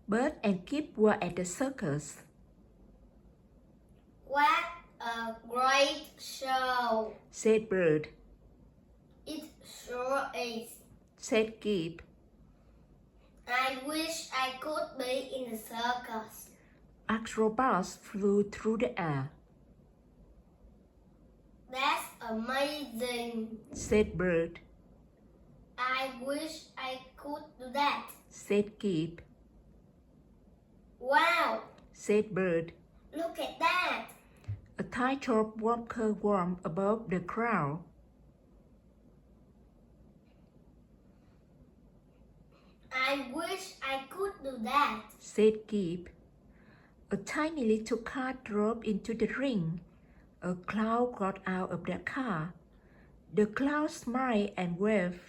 Bird and Kip were at the circus. What a great show! Said Bird. It sure is. Said Kip. I wish I could be in the circus. Acrobats flew through the air. That's amazing. Said Bird. I wish I could do that. Said Kip. Wow! Said Bird. Look at that! A tightrope walker warmed above the crowd. I wish I could do that. Said Kip. A tiny little car drove into the ring. A clown got out of the car. The clown smiled and waved.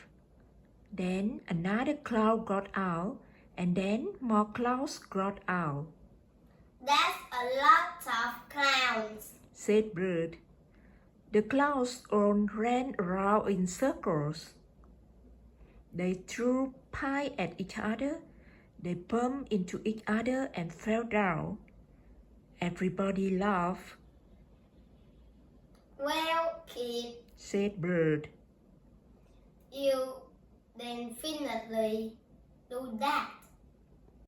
Then another clown got out, and then more clowns got out. That's a lot of clowns. Said Bird. The clowns all ran around in circles. They threw pie at each other. They bumped into each other and fell down. Everybody laughed. Well, kid, Said Bird. you definitely do that.